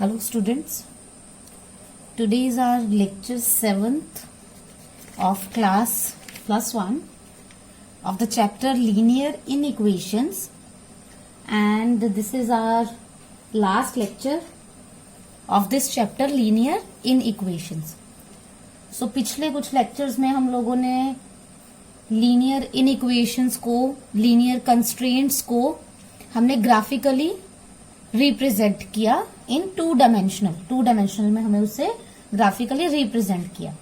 Hello students, today is our lecture 7th of class +1 of the chapter linear inequations, and this is our last lecture of this chapter linear inequations. So पिछले कुछ lectures में हम लोगों ने linear inequations को, linear constraints को हमने graphically represent किया इन टू डायमेंशनल में हमने उसे ग्राफिकली रिप्रेजेंट किया.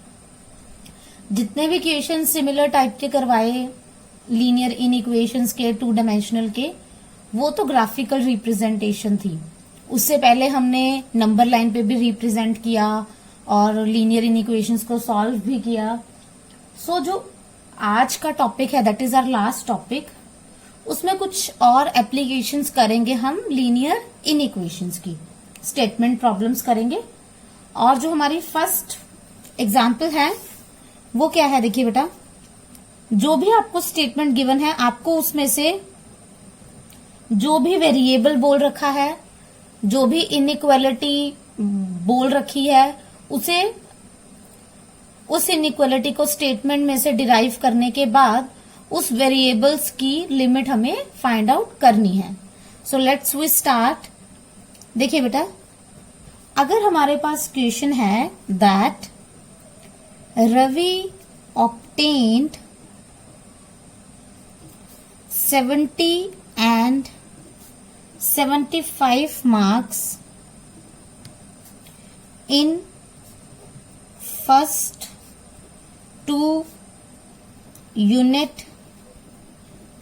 जितने भी क्वेश्चन सिमिलर टाइप के करवाए लीनियर इन इक्वेशंस के, टू डायमेंशनल के, वो तो ग्राफिकल रिप्रेजेंटेशन थी. उससे पहले हमने नंबर लाइन पे भी रिप्रेजेंट किया और लीनियर इन इक्वेशंस को सॉल्व भी किया. सो जो आज का टॉपिक है, that is our last topic, उसमें कुछ और एप्लीकेशंस करेंगे हम लीनियर इन इक्वेशंस की. स्टेटमेंट प्रॉब्लम्स करेंगे. और जो हमारी फर्स्ट एग्जाम्पल है वो क्या है, देखिए बेटा, जो भी आपको स्टेटमेंट गिवन है, आपको उसमें से जो भी वेरिएबल बोल रखा है, जो भी इनइक्वालिटी बोल रखी है, उसे उस इनइक्वालिटी को स्टेटमेंट में से डिराइव करने के बाद उस वेरिएबल्स की लिमिट हमें फाइंड आउट करनी है. So let's we start. देखिए बेटा, अगर हमारे पास क्वेश्चन है that Ravi obtained 70 and 75 marks in first 2 unit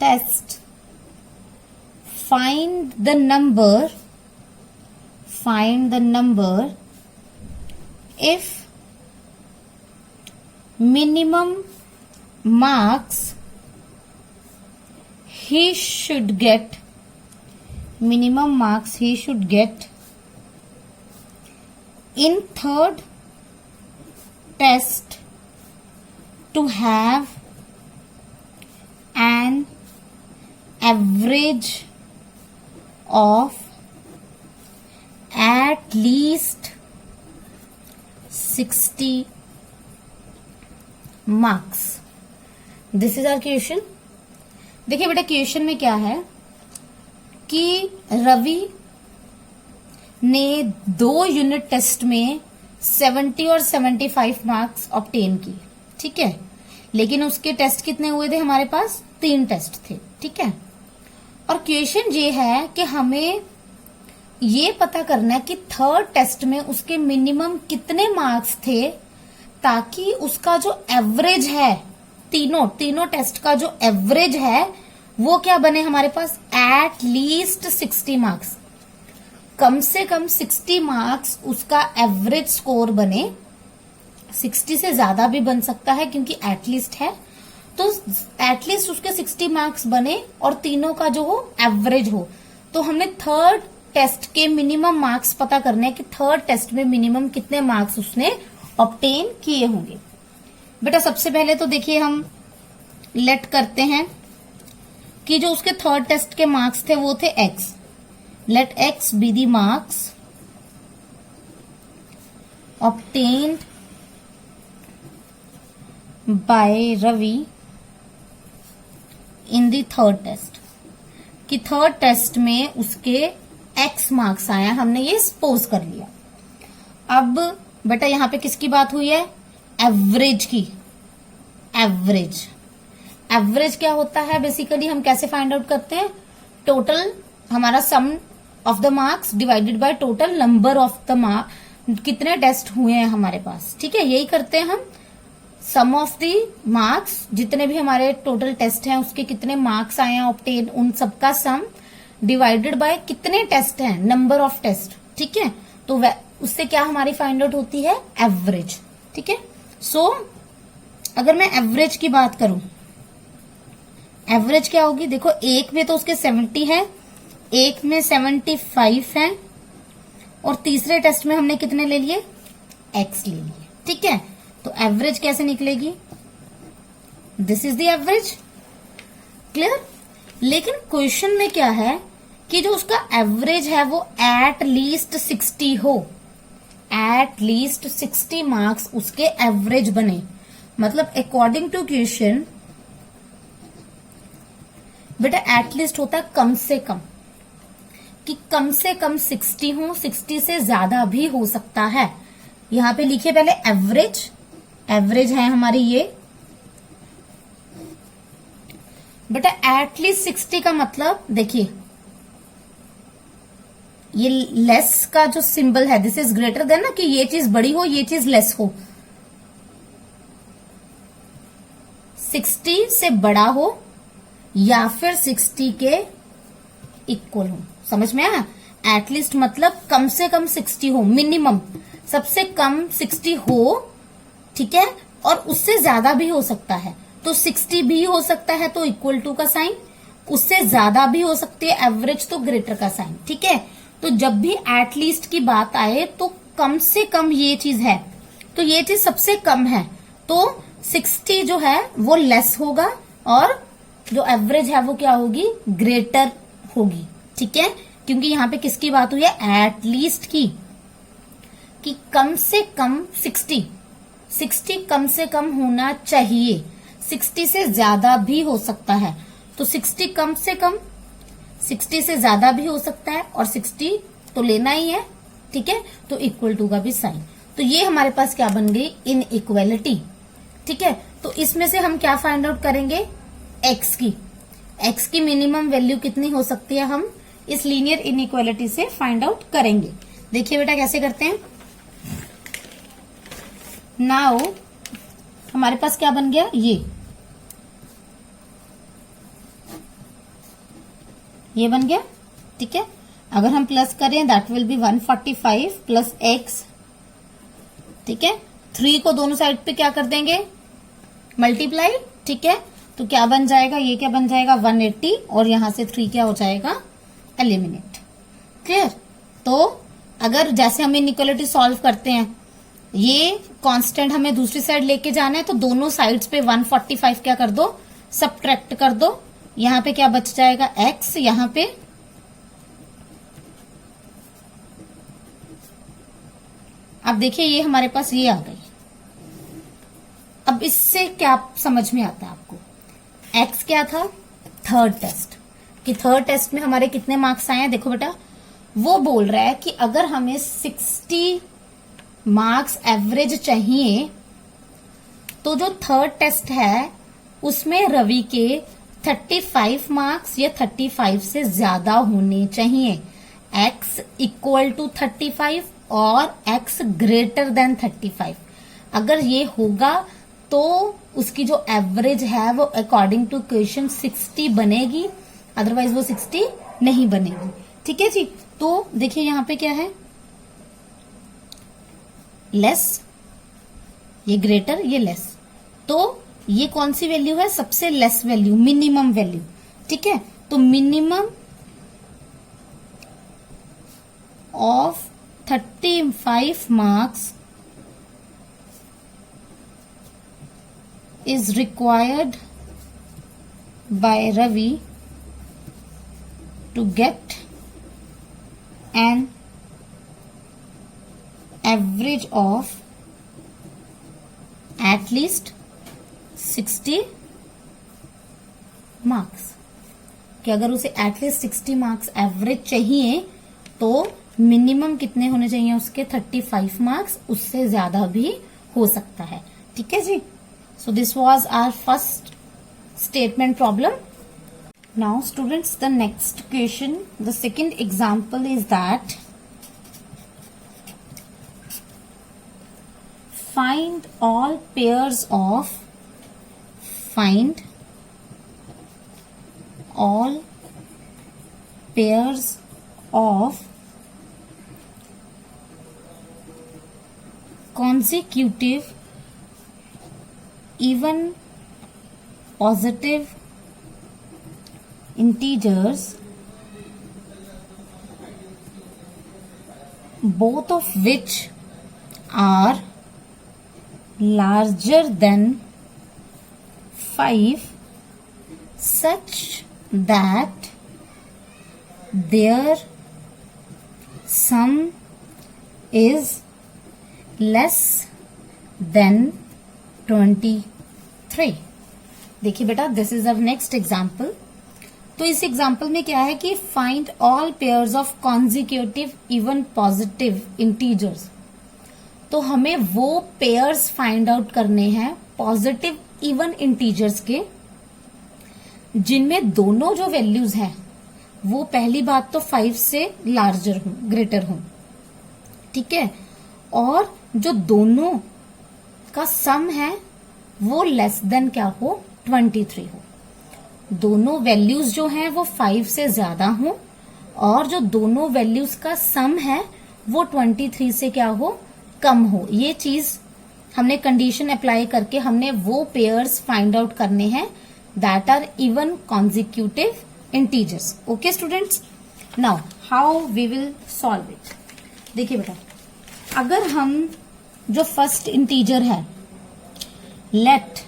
test, find the number if minimum marks he should get in third test to have an average of at least 60 marks. This is our question. देखिए बेटा, question में क्या है कि रवि ने 2 unit test में 70 और 75 marks obtain की. ठीक है, लेकिन उसके टेस्ट कितने हुए थे, हमारे पास 3 टेस्ट थे. ठीक है, और क्वेश्चन ये है कि हमें ये पता करना है कि थर्ड टेस्ट में उसके मिनिमम कितने मार्क्स थे, ताकि उसका जो एवरेज है, तीनों टेस्ट का जो एवरेज है वो क्या बने हमारे पास, एट लीस्ट 60 मार्क्स. कम से कम 60 मार्क्स उसका एवरेज स्कोर बने. 60 से ज्यादा भी बन सकता है क्योंकि एटलीस्ट है, तो एटलीस्ट उसके 60 मार्क्स बने और तीनों का जो हो एवरेज हो. तो हमने थर्ड टेस्ट के मिनिमम मार्क्स पता करने हैं कि थर्ड टेस्ट में मिनिमम कितने मार्क्स उसने ऑब्टेन किए होंगे. बेटा सबसे पहले तो देखिए हम लेट करते हैं कि जो उसके थर्ड टेस्ट के मार्क्स थे वो थे x. Let x be the marks obtained by Ravi in the third test, कि थर्ड टेस्ट में उसके x मार्क्स आया. हमने ये सपोज कर लिया. अब बेटा यहाँ पे किसकी बात हुई है, एवरेज की. एवरेज क्या होता है, बेसिकली हम कैसे फाइंड आउट करते हैं, टोटल हमारा sum of the marks divided by total number of the marks, कितने टेस्ट हुए हैं हमारे पास. ठीक है, यही करते हैं हम. सम ऑफ द मार्क्स, जितने भी हमारे टोटल टेस्ट हैं उसके कितने मार्क्स आए हैं ऑब्टेन, उन सबका सम डिवाइडेड बाय कितने टेस्ट हैं, नंबर ऑफ टेस्ट. ठीक है, तो उससे क्या हमारी फाइंड आउट होती है, एवरेज. ठीक है, सो अगर मैं एवरेज की बात करूं, एवरेज क्या होगी, देखो एक में तो उसके 70 है, एक में 75 है, और तीसरे टेस्ट में हमने कितने ले लिए, x ले लिए. ठीक है, तो एवरेज कैसे निकलेगी, this is the average. Clear. लेकिन क्वेश्चन में क्या है कि जो उसका एवरेज है वो एट लीस्ट 60 हो, एट लीस्ट 60 मार्क्स उसके एवरेज बने। मतलब अकॉर्डिंग टू क्वेश्चन बेटा एटलीस्ट होता है कम से कम, कि कम से कम 60 हो, 60 से ज्यादा भी हो सकता है। यहां पे लिखिए पहले एवरेज, एवरेज है हमारी ये बेटा एटलीस्ट 60 का मतलब देखिए ये लेस का जो सिंबल है दिस इज ग्रेटर देन ना, कि ये चीज बड़ी हो ये चीज लेस हो, 60 से बड़ा हो या फिर 60 के इक्वल हो। समझ में आया? एटलीस्ट मतलब कम से कम 60 हो, मिनिमम सबसे कम 60 हो, ठीक है, और उससे ज्यादा भी हो सकता है। तो 60 भी हो सकता है तो इक्वल टू का साइन, उससे ज्यादा भी हो सकती है एवरेज तो ग्रेटर का साइन। ठीक है, तो जब भी एटलीस्ट की बात आए तो कम से कम ये चीज है, तो ये चीज सबसे कम है, तो 60 जो है वो लेस होगा और जो एवरेज है वो क्या होगी, ग्रेटर होगी। ठीक है, क्योंकि यहां पे किसकी बात हुई है, एटलीस्ट की, कि कम से कम 60 कम से कम होना चाहिए, 60 से ज्यादा भी हो सकता है। तो 60 कम से कम, 60 से ज्यादा भी हो सकता है और 60 तो लेना ही है। ठीक है, तो इक्वल टू का भी साइन। तो ये हमारे पास क्या बन गई, इन इक्वेलिटी। ठीक है, तो इसमें से हम क्या फाइंड आउट करेंगे, एक्स की मिनिमम वैल्यू कितनी हो सकती है, हम इस लीनियर इनइक्वालिटी से फाइंड आउट करेंगे। देखिए बेटा कैसे करते हैं। नाउ हमारे पास क्या बन गया, ये बन गया। ठीक है, अगर हम प्लस करें that will be 145 plus x. ठीक है, 3 को दोनों साइड पे क्या कर देंगे, मल्टीप्लाई। ठीक है, तो क्या बन जाएगा, ये क्या बन जाएगा 180 और यहां से 3 क्या हो जाएगा, एलिमिनेट। क्लियर। तो अगर जैसे हम इनइक्वालिटी सॉल्व करते हैं, ये कांस्टेंट हमें दूसरी साइड लेके जाना है, तो दोनों साइड्स पे 145 क्या कर दो, सबट्रैक्ट कर दो। यहां पे क्या बच जाएगा, x, यहां पे अब देखिए ये हमारे पास ये आ गई। अब इससे क्या समझ में आता है आपको, x क्या था, थर्ड टेस्ट, कि थर्ड टेस्ट में हमारे कितने मार्क्स आए हैं। देखो बेटा वो बोल रहा है कि अगर हमें 60 मार्क्स एवरेज चाहिए तो जो थर्ड टेस्ट है उसमें रवि के 35 मार्क्स या 35 से ज्यादा होने चाहिए, x इक्वल टू 35 और x ग्रेटर देन 35। अगर ये होगा तो उसकी जो एवरेज है वो अकॉर्डिंग टू क्वेश्चन 60 बनेगी, अदरवाइज वो 60 नहीं बनेगी। ठीक है जी, तो देखिए यहां पे क्या है, लेस, ये ग्रेटर, ये लेस, तो ये कौन सी वैल्यू है, सबसे लेस वैल्यू, मिनिमम वैल्यू। ठीक है, तो minimum of 35 marks is required by Ravi to get an average of at least 60 marks. कि अगर उसे एटलीस्ट 60 मार्क्स एवरेज चाहिए तो मिनिमम कितने होने चाहिए उसके, 35 मार्क्स, उससे ज्यादा भी हो सकता है। ठीक है जी, so this was our first statement problem. Now students, the next question, the second example is that find all pairs of consecutive even positive integers both of which are larger than 5 such that their sum is less than 23। देखिए बेटा, this is our next example. तो इस example में क्या है कि find all pairs of consecutive even positive integers. तो हमें वो पेयर्स फाइंड आउट करने हैं पॉजिटिव इवन इंटीजर्स के जिनमें दोनों जो वैल्यूज हैं वो पहली बात तो 5 से लार्जर हो, ग्रेटर हो, ठीक है, और जो दोनों का सम है वो लेस देन क्या हो, 23 हो। दोनों वैल्यूज जो हैं वो 5 से ज्यादा हो और जो दोनों वैल्यूज का सम है वो 23 से क्या हो, कम हो। ये चीज हमने कंडीशन अप्लाई करके हमने वो पेयर्स फाइंड आउट करने हैं that are even consecutive integers. Okay students, now how we will solve it. देखिए बेटा, अगर हम जो फर्स्ट इंटीजर है, let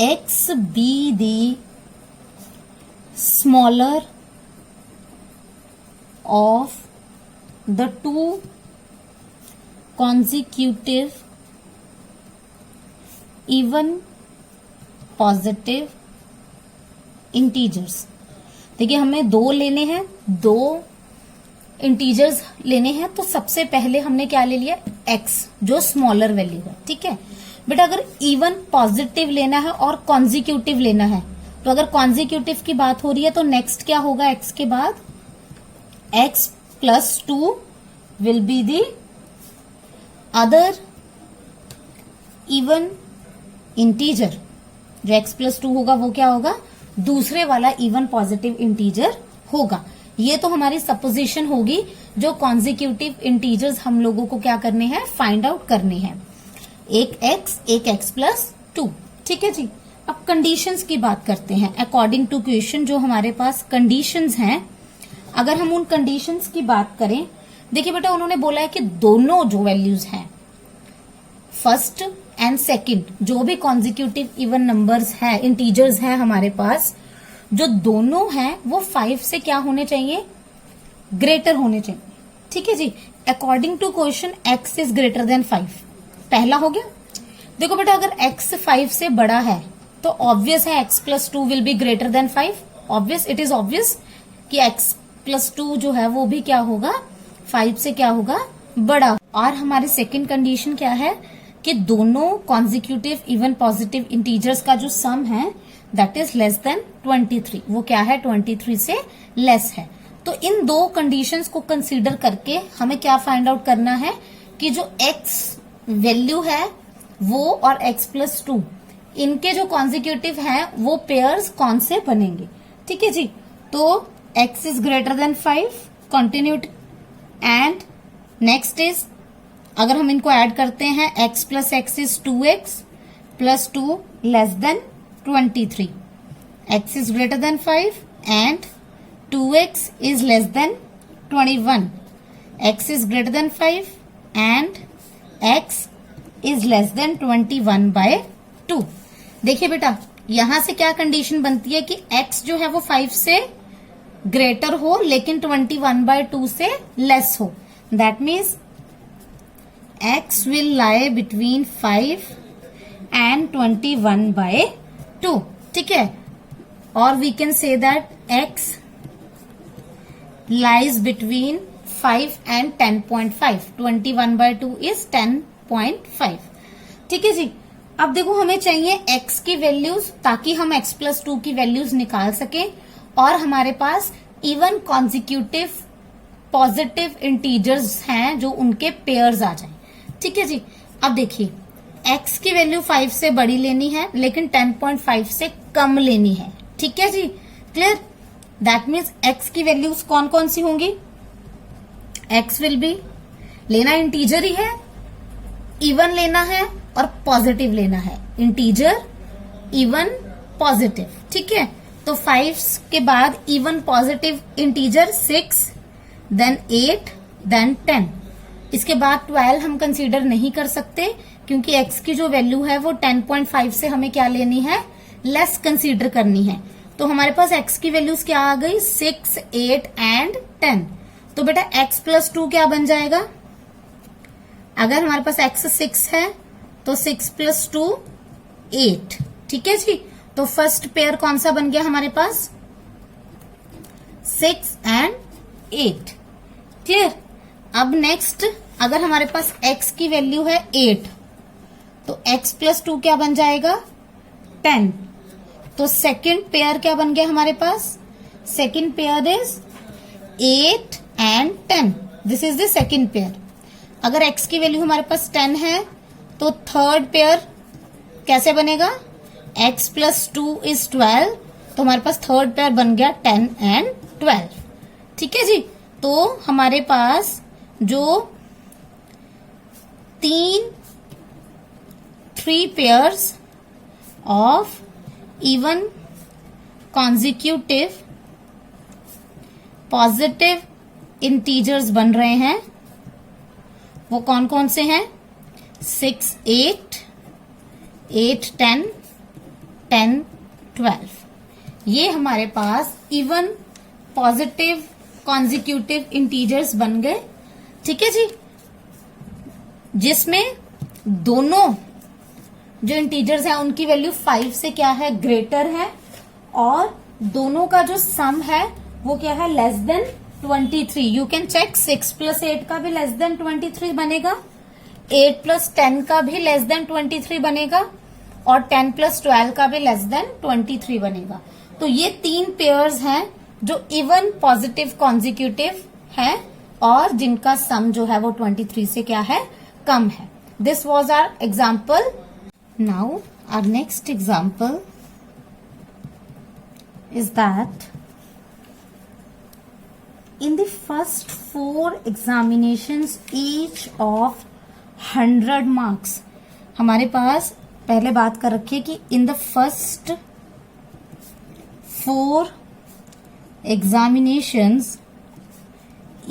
x be the smaller of the two consecutive even positive integers। देखिए हमें दो लेने हैं, दो इंटीजर्स लेने हैं, तो सबसे पहले हमने क्या ले लिया, x जो स्मॉलर वैल्यू है, ठीक है बेटा। अगर इवन पॉजिटिव लेना है और कॉन्जिक्यूटिव लेना है, तो अगर कॉन्जिक्यूटिव की बात हो रही है तो नेक्स्ट क्या होगा, x के बाद x plus 2 will be the other even integer. जो x प्लस 2 होगा वो क्या होगा, दूसरे वाला इवन पॉजिटिव इंटीजर होगा। ये तो हमारी सपोजिशन होगी जो कॉन्जिक्यूटिव इंटीजर्स हम लोगों को क्या करने हैं, फाइंड आउट करने हैं। एक x प्लस 2, ठीक है जी। अब कंडीशंस की बात करते हैं अकॉर्डिंग टू क्वेश्चन। जो हमारे पास कंडीशंस हैं, अगर हम उन कंडीशंस की बात करें, देखिए बेटा उन्होंने बोला है कि दोनों जो वैल्यूज हैं, फर्स्ट एंड सेकंड, जो भी कॉन्जिक्यूटिव इवन नंबर्स हैं, इंटीजर्स हैं हमारे पास, जो दोनों हैं वो 5 से क्या होने चाहिए, ग्रेटर होने चाहिए, ठीक है जी। According to question x is greater than 5, पहला हो गया। देखो बेटा, अगर x 5 से बड़ा है तो ऑब्वियस है x plus 2 will be greater than 5। Obvious, it is obvious कि x प्लस 2 जो है वो भी क्या होगा, 5 से क्या होगा, बड़ा। और हमारी सेकंड कंडीशन क्या है कि दोनों कॉन्जिक्यूटिव इवन पॉजिटिव इंटीजर्स का जो सम है दैट इज लेस देन 23। वो क्या है, 23 से लेस है। तो इन दो कंडीशंस को कंसीडर करके हमें क्या फाइंड आउट करना है कि जो x वैल्यू है वो और x प्लस 2, इनके जो कॉन्जिक्यूटिव हैं वो पेयर्स कौन से बनेंगे, ठीक है जी। तो x is greater than 5, continued, and next is, अगर हम इनको ऐड करते हैं, x plus x is 2x plus 2 less than 23। x is greater than 5 and 2x is less then 21। x is greater than 5 and x is less then 21/2। देखिए बेटा, यहां से क्या कंडीशन बनती है कि x जो है वो 5 से ग्रेटर हो लेकिन 21/2 से लेस हो। That means x will lie between 5 and 21/2, ठीक है। और we can say that x lies between 5 and 10.5. 21/2 is 10.5, ठीक है जी। अब देखो हमें चाहिए x की वैल्यूज ताकि हम x प्लस 2 की वैल्यूज निकाल सकें और हमारे पास इवन कॉन्जिक्यूटिव पॉजिटिव इंटीजर्स हैं जो उनके पेयर्स आ जाएं, ठीक है जी। अब देखिए, x की वैल्यू 5 से बड़ी लेनी है लेकिन 10.5 से कम लेनी है, ठीक है जी, क्लियर। दैट मीन्स x की वैल्यूज कौन कौन सी होंगी, x विल बी, लेना इंटीजर ही है, इवन लेना है और पॉजिटिव लेना है, इंटीजर इवन पॉजिटिव, ठीक है। तो 5 के बाद even positive integer 6, then 8, then 10। इसके बाद 12 हम कंसीडर नहीं कर सकते क्योंकि x की जो वैल्यू है वो 10.5 से हमें क्या लेनी है, लेस कंसीडर करनी है। तो हमारे पास x की वैल्यूज क्या आ गई, 6, 8 एंड 10। तो बेटा x प्लस 2 क्या बन जाएगा, अगर हमारे पास x 6 है तो 6 प्लस 2 8। ठीक है जी, तो फर्स्ट पेयर कौन सा बन गया हमारे पास, 6 एंड 8। क्लियर। अब नेक्स्ट, अगर हमारे पास x की वैल्यू है 8 तो x प्लस 2 क्या बन जाएगा, 10। तो सेकेंड पेयर क्या बन गया हमारे पास, second pair is 8 and 10। This is the second pair. अगर x की वैल्यू हमारे पास 10 है तो थर्ड पेयर कैसे बनेगा, x प्लस 2 इज 12। तो हमारे पास थर्ड पेयर बन गया 10 एंड 12। ठीक है जी, तो हमारे पास जो 3 pairs of even consecutive positive integers बन रहे हैं, वो कौन कौन से हैं, 6, 8, 8, 10, 10, 12। ये हमारे पास इवन पॉजिटिव कॉन्जिक्यूटिव इंटीजर्स बन गए। ठीक है जी, जिसमें दोनों जो इंटीजर्स हैं उनकी वैल्यू 5 से क्या है, ग्रेटर है, और दोनों का जो सम है वो क्या है, less than 23। You can check 6 plus 8 का भी लेस देन 23 बनेगा, 8 प्लस 10 का भी लेस देन 23 बनेगा, और 10 प्लस 12 का भी लेस देन 23 बनेगा। तो ये 3 पेयर्स हैं जो इवन पॉजिटिव कॉन्जिक्यूटिव है और जिनका सम जो है वो 23 से क्या है, कम है। This was our example. Now our next example is that in the first 4 examinations each of 100 marks, हमारे पास पहले बात कर रखी है कि in the first 4 examinations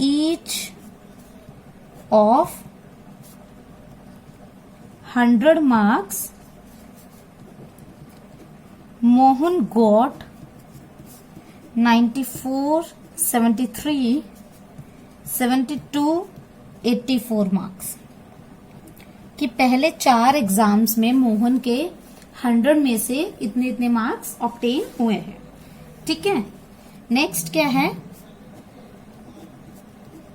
each of 100 marks Mohan got 94, 73, 72, 84 marks. कि पहले 4 एग्जाम्स में मोहन के 100 में से इतने इतने मार्क्स ऑब्टेन हुए हैं। ठीक है, नेक्स्ट क्या है,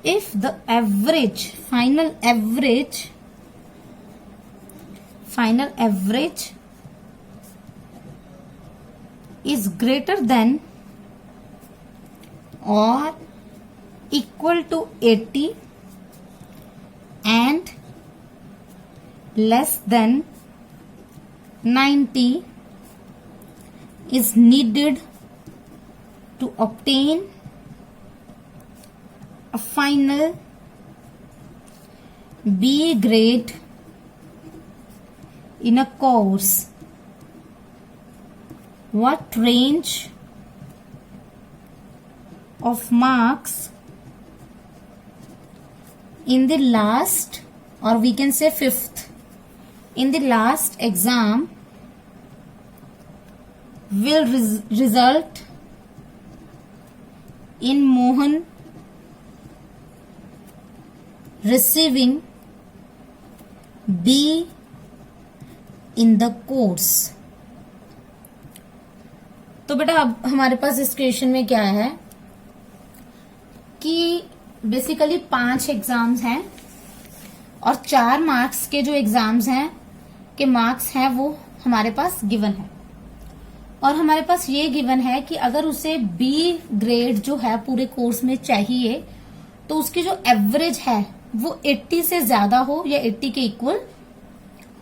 if the average final average is greater than or equal to 80 and less than 90 is needed to obtain a final B grade in a course. What range of marks in the last, or we can say 5th, in the last exam will result in Mohan receiving B in the course? तो बेटा अब हमारे पास इस question में क्या है कि basically 5 exams हैं और 4 मार्क्स के जो एग्जाम्स हैं के मार्क्स हैं वो हमारे पास गिवन है, और हमारे पास ये गिवन है कि अगर उसे बी ग्रेड जो है पूरे कोर्स में चाहिए तो उसकी जो एवरेज है वो 80 से ज्यादा हो या 80 के इक्वल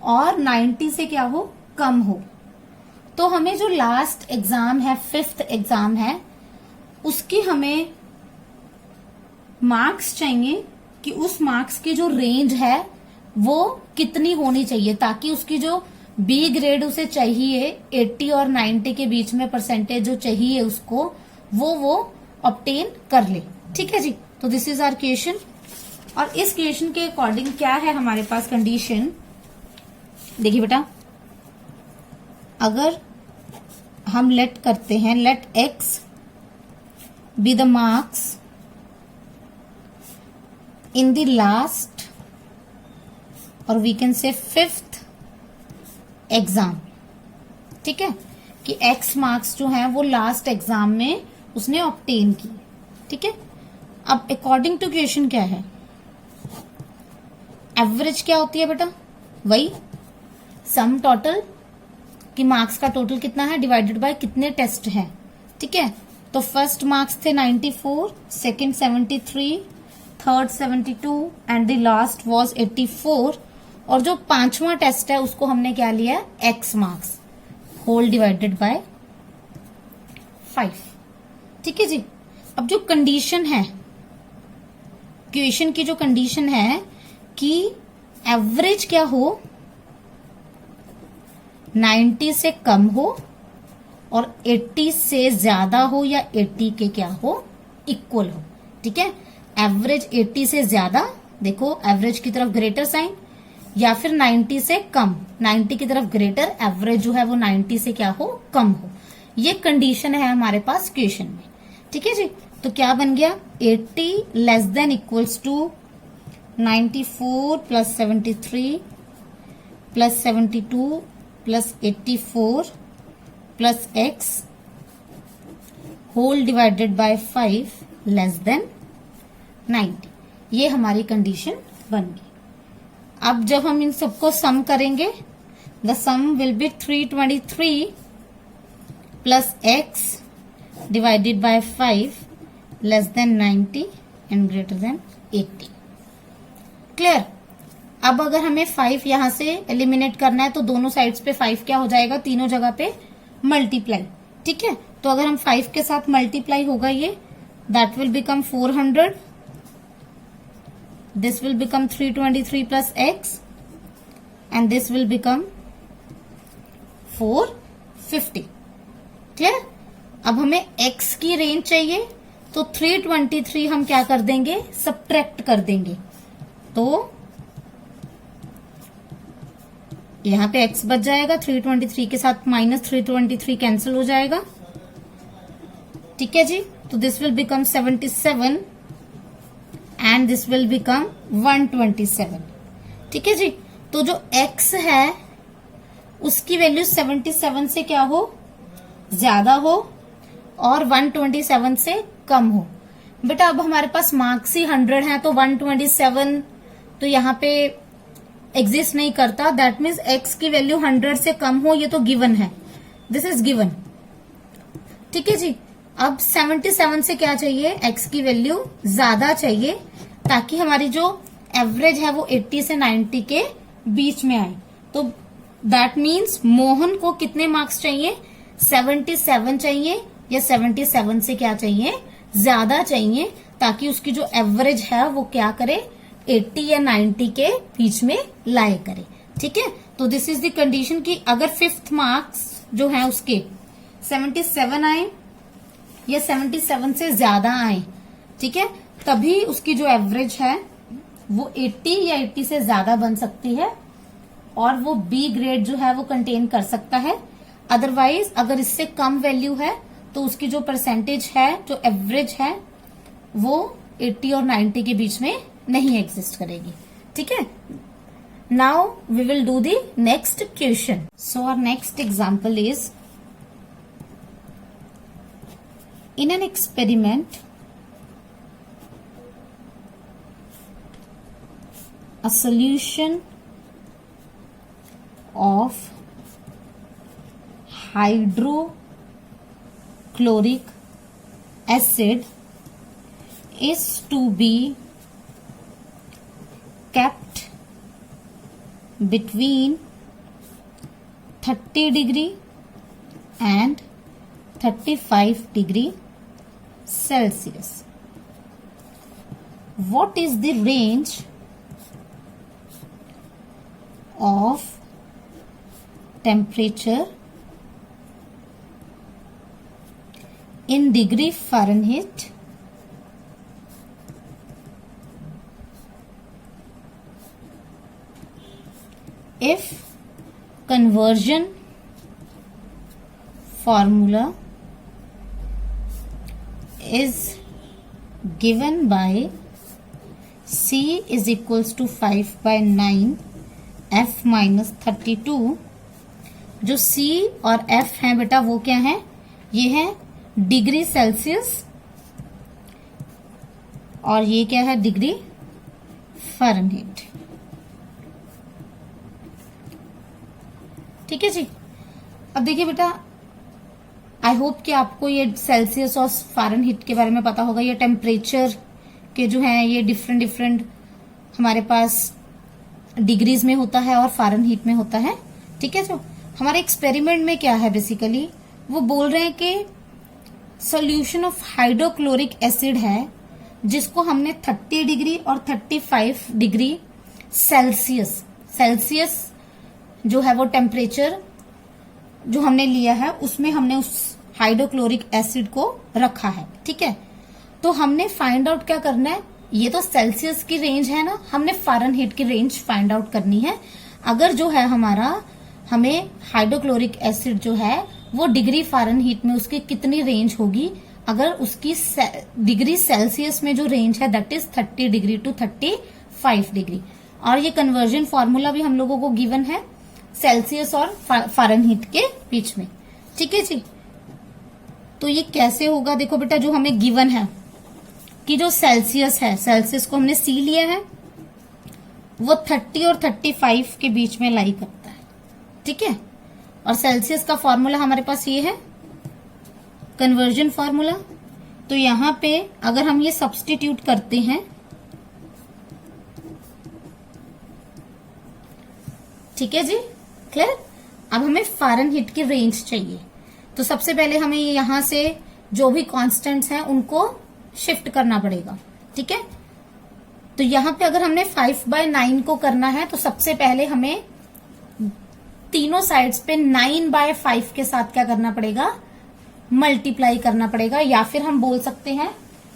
और 90 से क्या हो, कम हो। तो हमें जो लास्ट एग्जाम है, 5th एग्जाम है, उसकी हमें मार्क्स चाहिए कि उस मार्क्स की जो रेंज है वो कितनी होनी चाहिए ताकि उसकी जो बी ग्रेड उसे चाहिए 80 और 90 के बीच में परसेंटेज जो चाहिए उसको वो ऑब्टेन कर ले। ठीक है जी, तो दिस इज आवर क्वेश्चन। और इस क्वेश्चन के अकॉर्डिंग क्या है हमारे पास कंडीशन, देखिए बेटा, अगर हम लेट करते हैं, let x be the marks in the last और we can say 5th exam. ठीक है, कि x मार्क्स जो है वो लास्ट एग्जाम में उसने ऑब्टेन की। ठीक है, अब अकॉर्डिंग टू क्वेश्चन क्या है, एवरेज क्या होती है बेटा, वही सम टोटल कि मार्क्स का टोटल कितना है डिवाइडेड बाय कितने टेस्ट है। ठीक है, तो फर्स्ट मार्क्स थे 94, second 73, third 72 and the last was 84। और जो 5वां टेस्ट है उसको हमने क्या लिया, x marks whole divided by 5। ठीक है जी, अब जो कंडीशन है क्वेश्चन की, जो कंडीशन है कि एवरेज क्या हो, 90 से कम हो और 80 से ज्यादा हो या 80 के क्या हो, इक्वल हो। ठीक है, एवरेज 80 से ज्यादा, देखो एवरेज की तरफ ग्रेटर साइन, या फिर 90 से कम, 90 की तरफ ग्रेटर, एवरेज जो है वो 90 से क्या हो, कम हो। ये कंडीशन है हमारे पास क्वेश्चन में। ठीक है जी, तो क्या बन गया, 80 less than equals to 94 plus 73 plus 72 plus 84 plus x whole divided by 5 less than 90। ये हमारी कंडीशन बन गई। अब जब हम इन सबको सम करेंगे, the sum will be 323 plus x divided by 5 less than 90 and greater than 80। Clear. अब अगर हमें 5 यहां से एलिमिनेट करना है तो दोनों साइड्स पे 5 क्या हो जाएगा, तीनों जगह पे मल्टीप्लाई। ठीक है, तो अगर हम 5 के साथ मल्टीप्लाई होगा ये, that will become 400, this will become 323 plus x and this will become 450। Clear. अब हमें x की रेंज चाहिए, तो 323 हम क्या कर देंगे, सब्ट्रैक्ट कर देंगे, तो यहां पे x बच जाएगा, 323 के साथ माइनस 323 कैंसिल हो जाएगा। ठीक है जी, तो this will become 77 and this will become 127। ठीक है जी, तो जो x है उसकी वैल्यू 77 से क्या हो, ज्यादा हो और 127 से कम हो। बेटा अब हमारे पास मार्क्स ही 100 है, तो 127 तो यहाँ पे एग्जिस्ट नहीं करता। दैट मीन्स x की वैल्यू 100 से कम हो, ये तो गिवन है, दिस इज गिवन। ठीक है जी, अब 77 से क्या चाहिए, x की वैल्यू ज्यादा चाहिए ताकि हमारी जो एवरेज है वो 80 से 90 के बीच में आए। तो दैट मीन्स मोहन को कितने मार्क्स चाहिए, 77 चाहिए, या 77 से क्या चाहिए, ज्यादा चाहिए, ताकि उसकी जो एवरेज है वो क्या करे, 80 या 90 के बीच में लाए करे। ठीक है, तो दिस इज द कंडीशन कि अगर 5th मार्क्स जो है उसके 77 आए या 77 से ज्यादा आए, ठीक है, तभी उसकी जो एवरेज है वो 80 या 80 से ज्यादा बन सकती है और वो बी ग्रेड जो है वो कंटेन कर सकता है। अदरवाइज अगर इससे कम वैल्यू है तो उसकी जो परसेंटेज है, जो एवरेज है, वो 80 और 90 के बीच में नहीं एग्जिस्ट करेगी। ठीक है, now we will do the next question. So our next example is, in an experiment a solution of hydrochloric acid is to be kept between 30 degree and 35 degree Celsius. What is the range of temperature in degree Fahrenheit if conversion formula is given by C is equals to 5/9 F minus 32। जो C और F है बेटा वो क्या है, ये है degree Celsius और ये क्या है डिग्री फ़ारेनहीट। ठीक है जी। अब देखिए बेटा, आई होप कि आपको ये सेल्सियस और फ़ारेनहीट के बारे में पता होगा। ये टेम्परेचर के जो है ये डिफरेंट डिफरेंट हमारे पास डिग्रीज में होता है और फ़ारेनहीट में होता है। ठीक है। जो हमारे एक्सपेरिमेंट में क्या है बेसिकली वो बोल रहे हैं कि सॉल्यूशन ऑफ हाइड्रोक्लोरिक एसिड है जिसको हमने 30 डिग्री और 35 डिग्री सेल्सियस जो है वो टेम्परेचर जो हमने लिया है उसमें हमने उस हाइड्रोक्लोरिक एसिड को रखा है। ठीक है। तो हमने फाइंड आउट क्या करना है, ये तो सेल्सियस की रेंज है ना, हमने फ़ारेनहीट की रेंज फाइंड आउट करनी है। अगर जो है हमारा हमें हाइड्रोक्लोरिक एसिड जो है वो डिग्री फ़ारेनहीट में उसकी कितनी रेंज होगी, अगर उसकी डिग्री सेल्सियस में जो रेंज है that is 30 degree to 35 degree. और ये कन्वर्जन फॉर्मूला भी हम लोगों को गिवन है सेल्सियस और फ़ारेनहीट के बीच में। ठीक है जी। तो ये कैसे होगा, देखो बेटा जो हमें गिवन है कि जो सेल्सियस है, सेल्सियस को हमने सी लिया है, वो 30 और 35 के बीच में लाई करता है। ठीक है। और सेल्सियस का फॉर्मूला हमारे पास ये है कन्वर्जन फॉर्मूला। तो यहां पे अगर हम ये सब्स्टिट्यूट करते हैं, ठीक है जी, क्लियर। अब हमें फ़ारेनहीट की रेंज चाहिए, तो सबसे पहले हमें यहां से जो भी कांस्टेंट्स हैं उनको शिफ्ट करना पड़ेगा। ठीक है। तो यहां पे अगर हमने 5/9 को करना है तो सबसे पहले हमें तीनों साइड्स पे 9/5 के साथ क्या करना पड़ेगा, मल्टीप्लाई करना पड़ेगा, या फिर हम बोल सकते हैं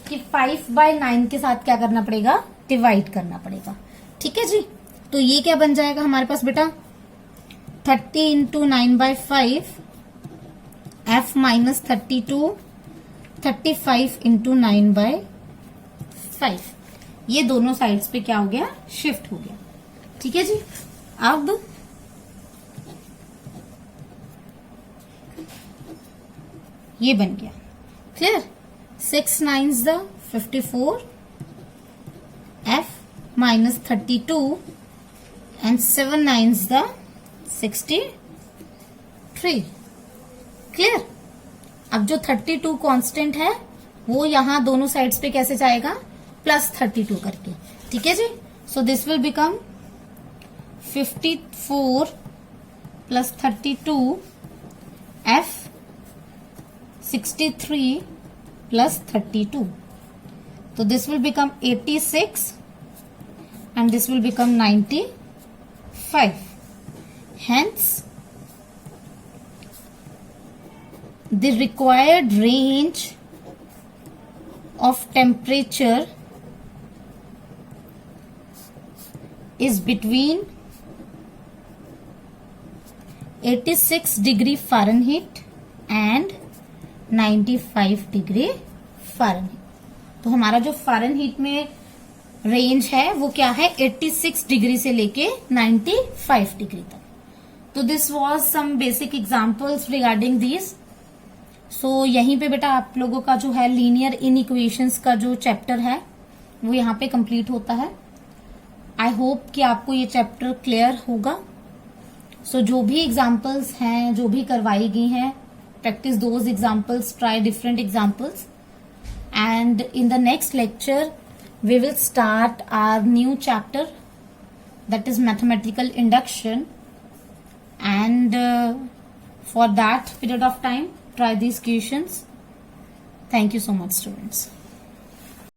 कि 5/9 के साथ क्या करना पड़ेगा, डिवाइड करना पड़ेगा। ठीक है जी। तो ये क्या बन जाएगा हमारे पास बेटा 30 इंटू 9/5 F माइनस 32 35 इंटू 9/5। ये दोनों साइड्स पे क्या हो गया, शिफ्ट हो गया। ठीक है जी। अब ये बन गया, clear. 6 9s the 54 F minus 32 and 7 9s the 63, clear. अब जो 32 कांस्टेंट है वो यहां दोनों साइड्स पे कैसे जाएगा, +32 करके। ठीक है जी। So this will become 54 + 32 F 63 + 32. So this will become 86 and this will become 95. Hence, the required range of temperature is between 86 degree Fahrenheit and 95 degree Fahrenheit. तो हमारा जो फ़ारेनहीट में रेंज है वो क्या है, 86 डिग्री से लेके 95 डिग्री तक। तो this was some basic examples regarding this. So यहीं पे बेटा आप लोगों का जो है लीनियर इनइक्वेशंस का जो चैप्टर है वो यहाँ पे कंप्लीट होता है। आई होप कि आपको ये चैप्टर क्लियर होगा। सो जो भी एग्जाम्पल्स हैं, जो भी करवाई गई हैं, practice those examples, try different examples, and in the next lecture we will start our new chapter, that is mathematical induction, and for that period of time try these questions. Thank you so much, students.